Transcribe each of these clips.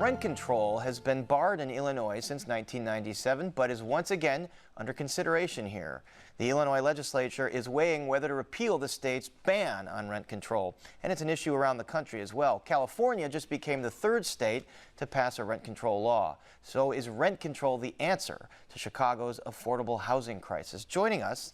Rent control has been barred in Illinois since 1997, but is once again under consideration here. The Illinois legislature is weighing whether to repeal the state's ban on rent control, and it's an issue around the country as well. California just became the third state to pass a rent control law. So is rent control the answer to Chicago's affordable housing crisis? Joining us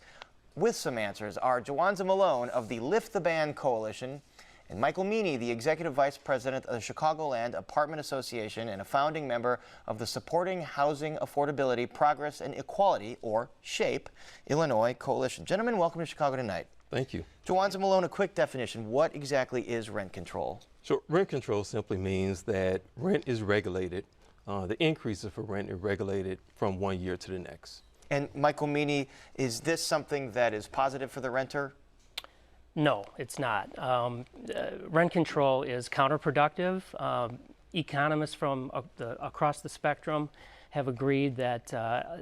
with some answers are Jawanza Malone of the Lift the Ban Coalition and Michael Meany, the Executive Vice President of the Chicagoland Apartment Association and a founding member of the Supporting Housing Affordability, Progress, and Equality, or SHAPE, Illinois Coalition. Gentlemen, welcome to Chicago Tonight. Thank you. Jawanza Malone, a quick definition. What exactly is rent control? So rent control simply means that rent is regulated. The increases for rent are regulated from one year to the next. And Michael Meany, is this something that is positive for the renter? No, it's not. Rent control is counterproductive. Economists from across the spectrum have agreed that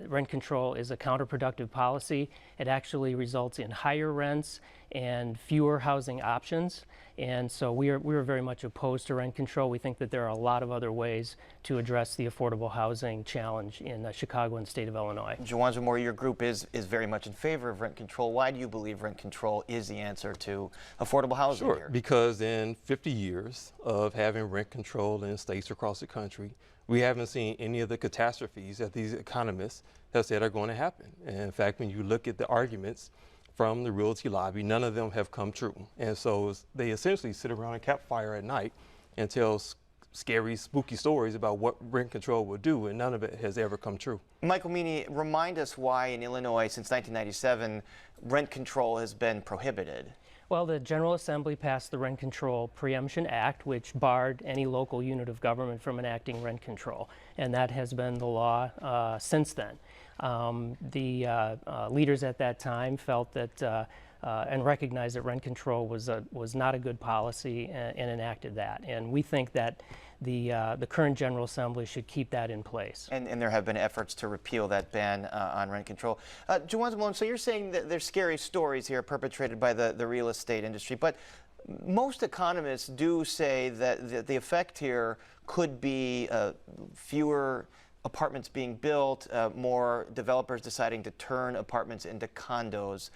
rent control is a counterproductive policy. It actually results in higher rents and fewer housing options. And so we are very much opposed to rent control. We think that there are a lot of other ways to address the affordable housing challenge in Chicago and the state of Illinois. Jawanza Moore, your group is very much in favor of rent control. Why do you believe rent control is the answer to affordable housing here? Because in 50 years of having rent control in states across the country, we haven't seen any of the catastrophes that these economists have said are going to happen. And in fact, when you look at the arguments from the Realty Lobby, none of them have come true. And so they essentially sit around a campfire at night and tell scary, spooky stories about what rent control will do, and none of it has ever come true. Michael Meany, remind us why in Illinois since 1997 rent control has been prohibited. Well, the General Assembly passed the Rent Control Preemption Act, which barred any local unit of government from enacting rent control, and that has been the law since then. The leaders at that time felt that and recognized that rent control was not a good policy and enacted that. And we think that the current General Assembly should keep that in place. And there have been efforts to repeal that ban on rent control. Jawanza Malone, so you're saying that there's scary stories here perpetrated by the real estate industry, but most economists do say that the effect here could be fewer apartments being built, more developers deciding to turn apartments into condos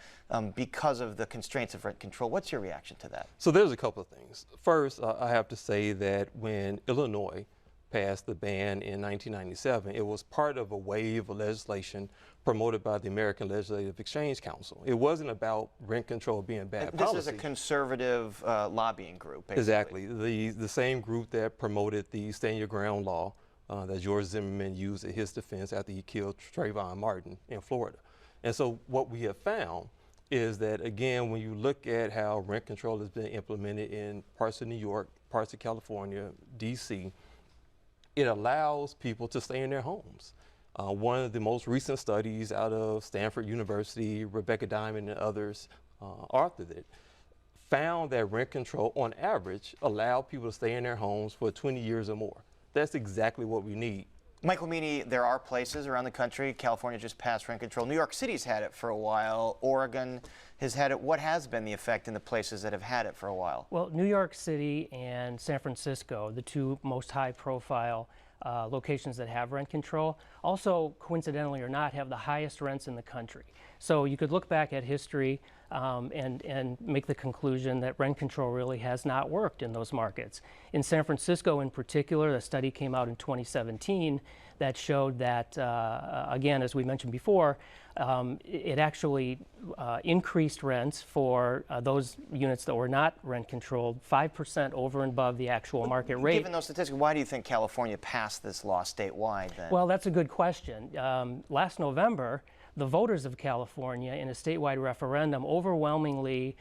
because of the constraints of rent control. What's your reaction to that? So there's a couple of things. First, I have to say that when Illinois passed the ban in 1997, it was part of a wave of legislation promoted by the American Legislative Exchange Council. It wasn't about rent control being bad policy. This is a conservative lobbying group, basically. Exactly. The same group that promoted the Stand Your Ground law that George Zimmerman used at his defense after he killed Trayvon Martin in Florida. And so what we have found is that, again, when you look at how rent control has been implemented in parts of New York, parts of California, DC, it allows people to stay in their homes. One of the most recent studies out of Stanford University, Rebecca Diamond and others authored it, found that rent control on average allowed people to stay in their homes for 20 years or more. That's exactly what we need. Michael Meany, there are places around the country. California just passed rent control. New York City's had it for a while. Oregon has had it. What has been the effect in the places that have had it for a while? Well, New York City and San Francisco, the two most high-profile locations that have rent control, also, coincidentally or not, have the highest rents in the country. So you could look back at history and make the conclusion that rent control really has not worked in those markets. In San Francisco in particular, a study came out in 2017 that showed that, again, as we mentioned before, it actually increased rents for those units that were not rent controlled 5% over and above the actual market rate. Given those statistics, why do you think California passed this law statewide then? Well, that's a good question. Last November, the voters of California in a statewide referendum overwhelmingly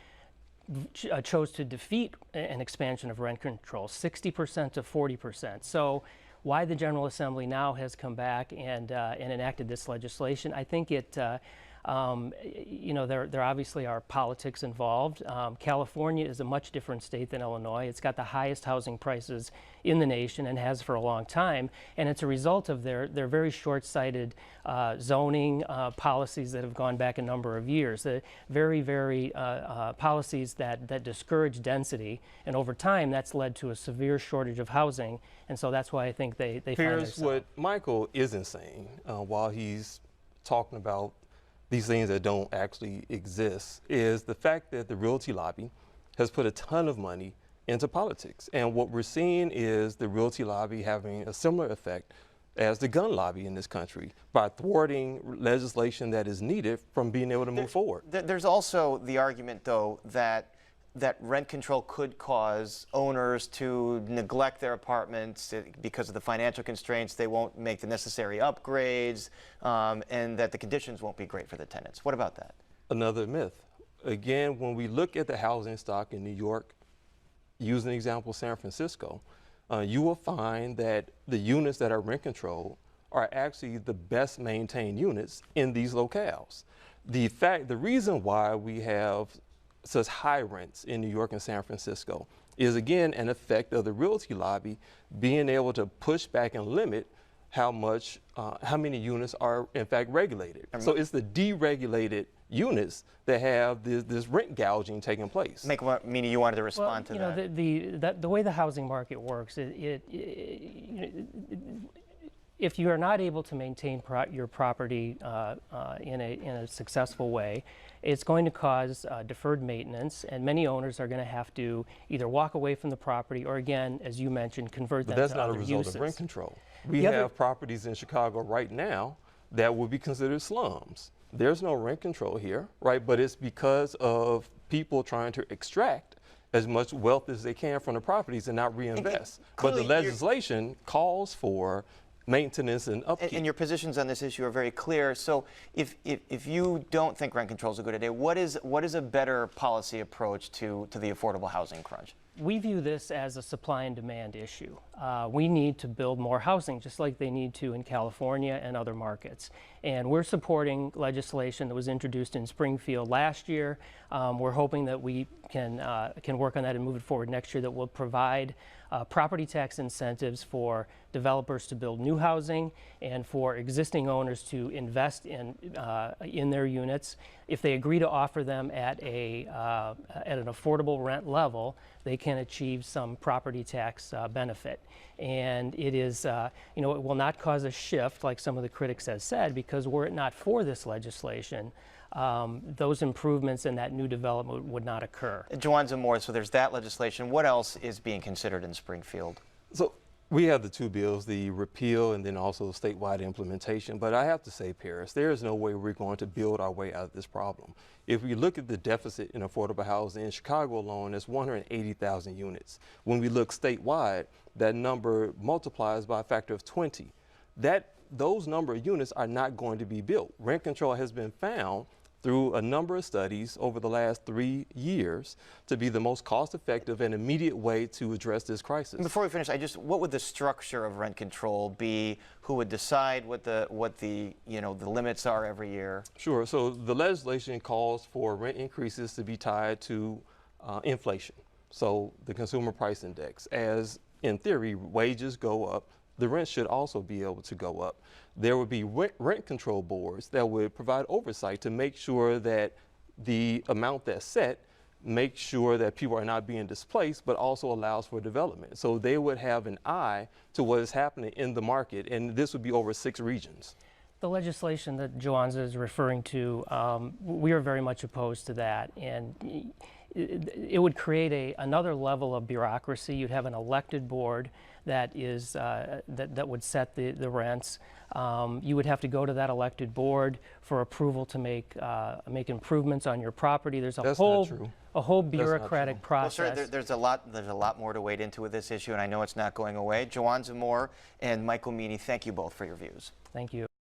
chose to defeat an expansion of rent control, 60% to 40%. So why the General Assembly now has come back and enacted this legislation, I think it You know, there obviously are politics involved. California is a much different state than Illinois. It's got the highest housing prices in the nation and has for a long time, and it's a result of their very short-sighted zoning policies that have gone back a number of years. The very policies that discourage density, and over time that's led to a severe shortage of housing, and so that's why I think they find Here's themselves. what Michael isn't saying while he's talking about these things that don't actually exist is the fact that the Realty Lobby has put a ton of money into politics. And what we're seeing is the Realty Lobby having a similar effect as the gun lobby in this country by thwarting legislation that is needed from being able to move forward. There's also the argument, though, that rent control could cause owners to neglect their apartments because of the financial constraints. They won't make the necessary upgrades, and that the conditions won't be great for the tenants. What about that? Another myth. Again, when we look at the housing stock in New York, using the example of San Francisco, you will find that the units that are rent controlled are actually the best maintained units in these locales. The reason why we have such high rents in New York and San Francisco is again an effect of the Realty Lobby being able to push back and limit how many units are in fact regulated. So it's the deregulated units that have this rent gouging taking place. Meaning you wanted to respond to that. You know, the way the housing market works, if you are not able to maintain your property in a successful way, it's going to cause deferred maintenance, and many owners are going to have to either walk away from the property or, again, as you mentioned, convert them to other uses. But that's not a result of rent control. We have properties in Chicago right now that would be considered slums. There's no rent control here, right? But it's because of people trying to extract as much wealth as they can from the properties and not reinvest. But the legislation calls for maintenance and upkeep. And your positions on this issue are very clear. So if you don't think rent control is a good idea, what is a better policy approach to the affordable housing crunch? We view this as a supply and demand issue. We need to build more housing, just like they need to in California and other markets. And we're supporting legislation that was introduced in Springfield last year. We're hoping that we can work on that and move it forward next year, that will provide property tax incentives for developers to build new housing and for existing owners to invest in their units. If they agree to offer them at an affordable rent level, they can achieve some property tax benefit. And it is, it will not cause a shift like some of the critics have said, because were it not for this legislation, those improvements and that new development would not occur. Jawanza Moore, so there's that legislation. What else is being considered in Springfield? So we have the two bills, the repeal and then also statewide implementation. But I have to say, Paris, there is no way we're going to build our way out of this problem. If we look at the deficit in affordable housing in Chicago alone, it's 180,000 units. When we look statewide, that number multiplies by a factor of 20. Those number of units are not going to be built. Rent control has been found through a number of studies over the last 3 years to be the most cost-effective and immediate way to address this crisis. Before we finish, what would the structure of rent control be? Who would decide what the limits are every year? Sure. So the legislation calls for rent increases to be tied to inflation. So the consumer price index, as in theory wages go up, the rent should also be able to go up. There would be rent control boards that would provide oversight to make sure that the amount that's set makes sure that people are not being displaced, but also allows for development. So they would have an eye to what is happening in the market, and this would be over 6 regions. The legislation that Jawanza is referring to, we are very much opposed to that, and it would create another level of bureaucracy. You'd have an elected board that would set the rents. You would have to go to that elected board for approval to make improvements on your property. There's a whole bureaucratic process. Well, sir, there's a lot more to wade into with this issue, and I know it's not going away. Jawanza Moore and Michael Meany, thank you both for your views. Thank you.